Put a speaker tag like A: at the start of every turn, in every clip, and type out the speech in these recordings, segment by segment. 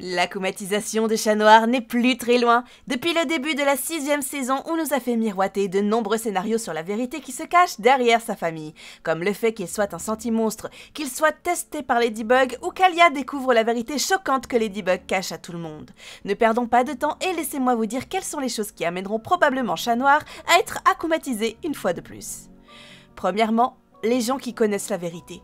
A: L'acclimatisation de Chat Noir n'est plus très loin. Depuis le début de la 6e saison, on nous a fait miroiter de nombreux scénarios sur la vérité qui se cache derrière sa famille, comme le fait qu'il soit un sentimonstre, qu'il soit testé par Ladybug ou qu'Alia découvre la vérité choquante que Ladybug cache à tout le monde. Ne perdons pas de temps et laissez-moi vous dire quelles sont les choses qui amèneront probablement Chat Noir à être acclimatisé une fois de plus. Premièrement, les gens qui connaissent la vérité.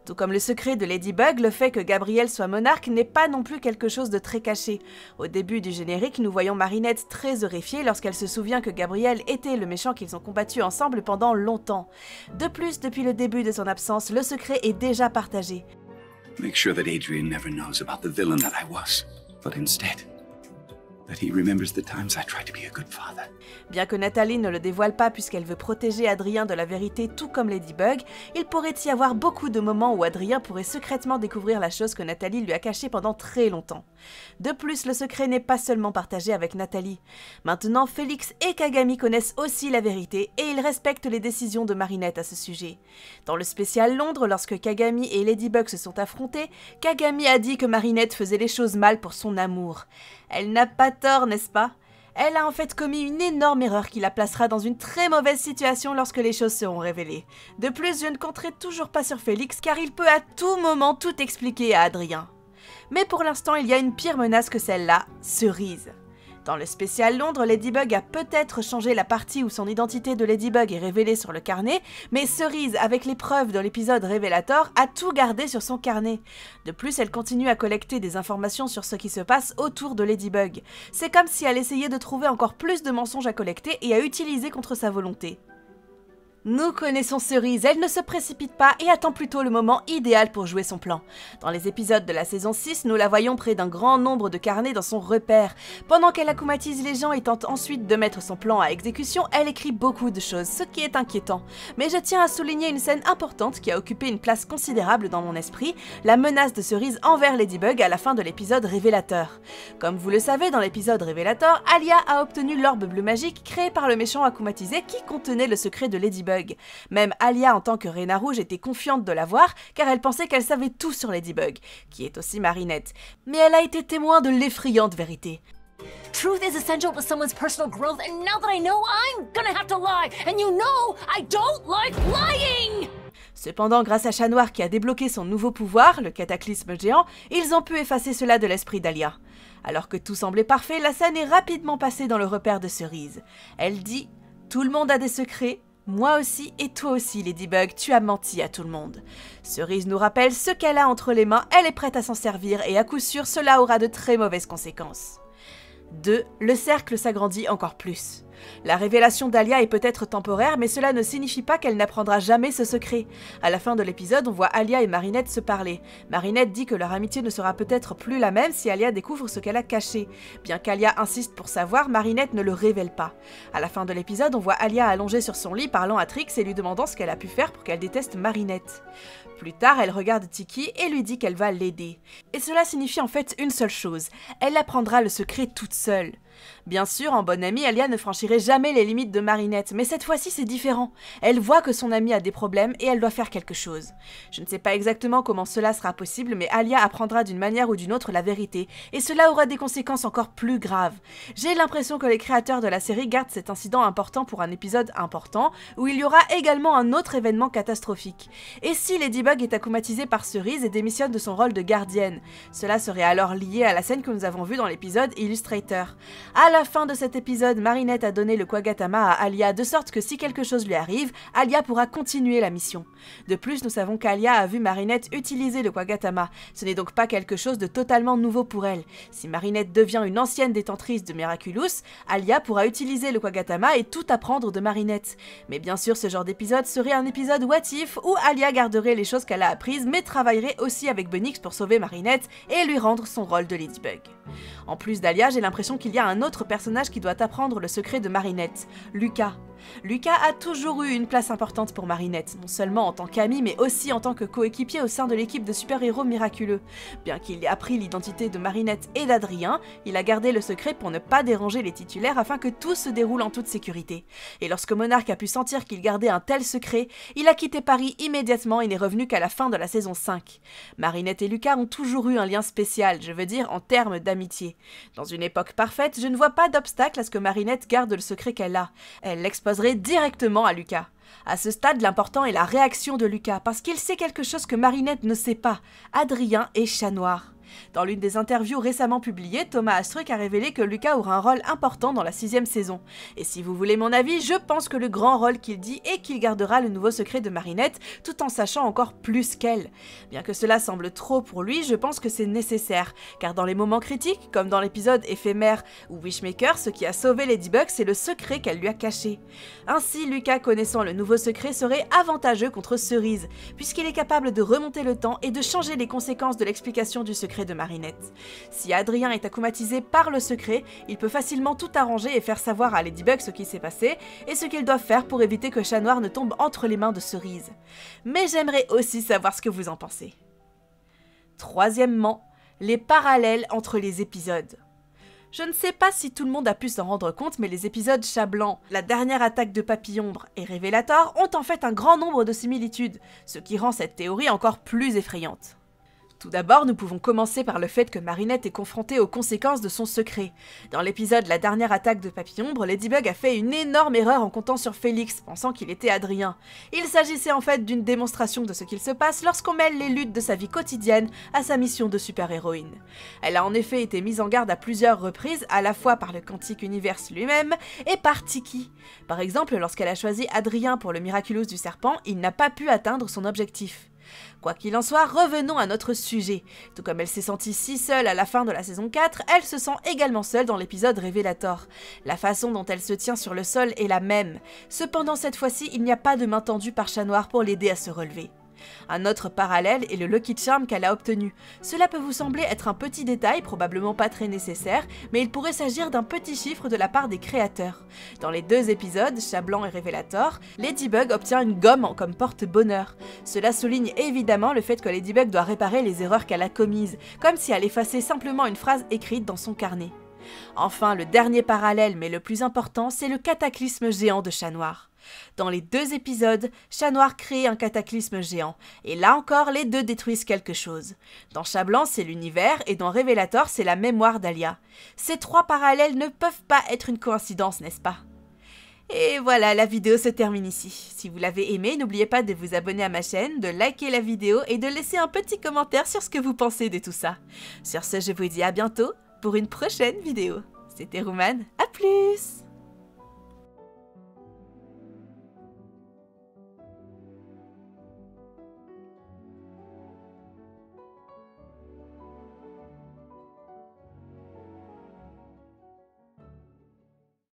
A: Tout comme le secret de Ladybug, le fait que Gabriel soit monarque n'est pas non plus quelque chose de très caché. Au début du générique, nous voyons Marinette très horrifiée lorsqu'elle se souvient que Gabriel était le méchant qu'ils ont combattu ensemble pendant longtemps. De plus, depuis le début de son absence, le secret est déjà partagé.
B: Make sure that Adrian never knows about the villain that I was, but instead, that he remembers the times I tried to be a good father.
A: Bien que Nathalie ne le dévoile pas puisqu'elle veut protéger Adrien de la vérité tout comme Ladybug, il pourrait y avoir beaucoup de moments où Adrien pourrait secrètement découvrir la chose que Nathalie lui a cachée pendant très longtemps. De plus, le secret n'est pas seulement partagé avec Nathalie. Maintenant, Félix et Kagami connaissent aussi la vérité et ils respectent les décisions de Marinette à ce sujet. Dans le spécial Londres, lorsque Kagami et Ladybug se sont affrontés, Kagami a dit que Marinette faisait les choses mal pour son amour. Elle n'a pas tort, n'est-ce pas ? Elle a en fait commis une énorme erreur qui la placera dans une très mauvaise situation lorsque les choses seront révélées. De plus, je ne compterai toujours pas sur Félix car il peut à tout moment tout expliquer à Adrien. Mais pour l'instant, il y a une pire menace que celle-là, Cerise. Dans le spécial Londres, Ladybug a peut-être changé la partie où son identité de Ladybug est révélée sur le carnet, mais Cerise, avec les preuves de l'épisode Révélateur, a tout gardé sur son carnet. De plus, elle continue à collecter des informations sur ce qui se passe autour de Ladybug. C'est comme si elle essayait de trouver encore plus de mensonges à collecter et à utiliser contre sa volonté. Nous connaissons Cerise, elle ne se précipite pas et attend plutôt le moment idéal pour jouer son plan. Dans les épisodes de la saison 6, nous la voyons près d'un grand nombre de carnets dans son repère. Pendant qu'elle acclimatise les gens et tente ensuite de mettre son plan à exécution, elle écrit beaucoup de choses, ce qui est inquiétant. Mais je tiens à souligner une scène importante qui a occupé une place considérable dans mon esprit, la menace de Cerise envers Ladybug à la fin de l'épisode Révélateur. Comme vous le savez, dans l'épisode Révélateur, Alia a obtenu l'orbe bleu magique créé par le méchant acclimatisé qui contenait le secret de Ladybug. Même Alia en tant que Reine Rouge était confiante de l'avoir car elle pensait qu'elle savait tout sur Ladybug, qui est aussi Marinette. Mais elle a été témoin de l'effrayante vérité.
C: Truth is essential to someone's personal growth, and now that I know, I'm gonna have to lie, and you know I don't like lying!
A: Cependant, grâce à Chat Noir qui a débloqué son nouveau pouvoir, le cataclysme géant, ils ont pu effacer cela de l'esprit d'Alia. Alors que tout semblait parfait, la scène est rapidement passée dans le repère de Cerise. Elle dit « Tout le monde a des secrets ». Moi aussi et toi aussi, Ladybug, tu as menti à tout le monde. Cerise nous rappelle ce qu'elle a entre les mains, elle est prête à s'en servir et à coup sûr, cela aura de très mauvaises conséquences. 2. Le cercle s'agrandit encore plus. La révélation d'Alia est peut-être temporaire, mais cela ne signifie pas qu'elle n'apprendra jamais ce secret. À la fin de l'épisode, on voit Alia et Marinette se parler. Marinette dit que leur amitié ne sera peut-être plus la même si Alia découvre ce qu'elle a caché. Bien qu'Alia insiste pour savoir, Marinette ne le révèle pas. À la fin de l'épisode, on voit Alia allongée sur son lit parlant à Trix et lui demandant ce qu'elle a pu faire pour qu'elle déteste Marinette. Plus tard, elle regarde Tiki et lui dit qu'elle va l'aider. Et cela signifie en fait une seule chose, elle apprendra le secret toute seule. Bien sûr, en bonne amie, Alia ne franchirait jamais les limites de Marinette, mais cette fois-ci c'est différent. Elle voit que son amie a des problèmes et elle doit faire quelque chose. Je ne sais pas exactement comment cela sera possible, mais Alia apprendra d'une manière ou d'une autre la vérité, et cela aura des conséquences encore plus graves. J'ai l'impression que les créateurs de la série gardent cet incident important pour un épisode important, où il y aura également un autre événement catastrophique. Et si Ladybug est acclimatisée par Cerise et démissionne de son rôle de gardienne? Cela serait alors lié à la scène que nous avons vue dans l'épisode Illustrator. À la fin de cet épisode, Marinette a donné le Kwagatama à Alia de sorte que si quelque chose lui arrive, Alia pourra continuer la mission. De plus, nous savons qu'Alia a vu Marinette utiliser le Kwagatama. Ce n'est donc pas quelque chose de totalement nouveau pour elle. Si Marinette devient une ancienne détentrice de Miraculous, Alia pourra utiliser le Kwagatama et tout apprendre de Marinette. Mais bien sûr, ce genre d'épisode serait un épisode what if où Alia garderait les choses qu'elle a apprises mais travaillerait aussi avec Bunnyx pour sauver Marinette et lui rendre son rôle de Ladybug. En plus d'Alia, j'ai l'impression qu'il y a un autre personnage qui doit apprendre le secret de Marinette, Lucas. Lucas a toujours eu une place importante pour Marinette, non seulement en tant qu'ami mais aussi en tant que coéquipier au sein de l'équipe de super-héros miraculeux. Bien qu'il ait appris l'identité de Marinette et d'Adrien, il a gardé le secret pour ne pas déranger les titulaires afin que tout se déroule en toute sécurité. Et lorsque Monarch a pu sentir qu'il gardait un tel secret, il a quitté Paris immédiatement et n'est revenu qu'à la fin de la saison 5. Marinette et Lucas ont toujours eu un lien spécial, je veux dire en termes d'amitié. Dans une époque parfaite, je ne vois pas d'obstacle à ce que Marinette garde le secret qu'elle a. Elle l'exposerait directement à Lucas. À ce stade, l'important est la réaction de Lucas, parce qu'il sait quelque chose que Marinette ne sait pas. Adrien est chat noir. Dans l'une des interviews récemment publiées, Thomas Astruc a révélé que Lucas aura un rôle important dans la 6e saison. Et si vous voulez mon avis, je pense que le grand rôle qu'il dit est qu'il gardera le nouveau secret de Marinette, tout en sachant encore plus qu'elle. Bien que cela semble trop pour lui, je pense que c'est nécessaire, car dans les moments critiques, comme dans l'épisode éphémère où Wishmaker, ce qui a sauvé Ladybug, c'est le secret qu'elle lui a caché. Ainsi, Lucas, connaissant le nouveau secret, serait avantageux contre Cerise, puisqu'il est capable de remonter le temps et de changer les conséquences de l'explication du secret de Marinette. Si Adrien est akumatisé par le secret, il peut facilement tout arranger et faire savoir à Ladybug ce qui s'est passé et ce qu'ils doivent faire pour éviter que Chat Noir ne tombe entre les mains de Cerise. Mais j'aimerais aussi savoir ce que vous en pensez. Troisièmement, les parallèles entre les épisodes. Je ne sais pas si tout le monde a pu s'en rendre compte, mais les épisodes Chat Blanc, La dernière attaque de Papillombre et Révélateur ont en fait un grand nombre de similitudes, ce qui rend cette théorie encore plus effrayante. Tout d'abord, nous pouvons commencer par le fait que Marinette est confrontée aux conséquences de son secret. Dans l'épisode La dernière attaque de Papillombre, Ladybug a fait une énorme erreur en comptant sur Félix, pensant qu'il était Adrien. Il s'agissait en fait d'une démonstration de ce qu'il se passe lorsqu'on mêle les luttes de sa vie quotidienne à sa mission de super-héroïne. Elle a en effet été mise en garde à plusieurs reprises, à la fois par le Quantic Universe lui-même et par Tiki. Par exemple, lorsqu'elle a choisi Adrien pour le Miraculous du Serpent, il n'a pas pu atteindre son objectif. Quoi qu'il en soit, revenons à notre sujet. Tout comme elle s'est sentie si seule à la fin de la saison 4, elle se sent également seule dans l'épisode Révélateur. La façon dont elle se tient sur le sol est la même. Cependant, cette fois-ci, il n'y a pas de main tendue par Chat Noir pour l'aider à se relever. Un autre parallèle est le Lucky Charm qu'elle a obtenu. Cela peut vous sembler être un petit détail, probablement pas très nécessaire, mais il pourrait s'agir d'un petit chiffre de la part des créateurs. Dans les deux épisodes, Chat Blanc et Révélateur, Ladybug obtient une gomme comme porte-bonheur. Cela souligne évidemment le fait que Ladybug doit réparer les erreurs qu'elle a commises, comme si elle effaçait simplement une phrase écrite dans son carnet. Enfin, le dernier parallèle, mais le plus important, c'est le cataclysme géant de Chat Noir. Dans les deux épisodes, Chat Noir crée un cataclysme géant, et là encore les deux détruisent quelque chose. Dans Chat Blanc, c'est l'univers, et dans Révélateur, c'est la mémoire d'Alia. Ces trois parallèles ne peuvent pas être une coïncidence, n'est-ce pas? Et voilà, la vidéo se termine ici. Si vous l'avez aimé, n'oubliez pas de vous abonner à ma chaîne, de liker la vidéo et de laisser un petit commentaire sur ce que vous pensez de tout ça. Sur ce, je vous dis à bientôt pour une prochaine vidéo. C'était Roumane, à plus!